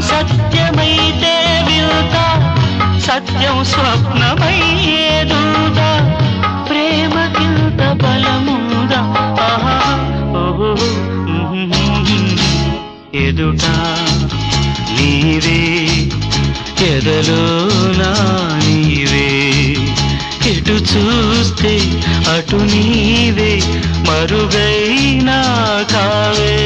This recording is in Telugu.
సత్యమైతే వింత సత్యం స్వప్నమయ్యేదూదా ప్రేమకింత బలముందా ఆహా ఓహో ఎదుట నీవే ఎదలో నా నీవే ఎటు చూస్తే అటు నీవే మరుగైనా కావే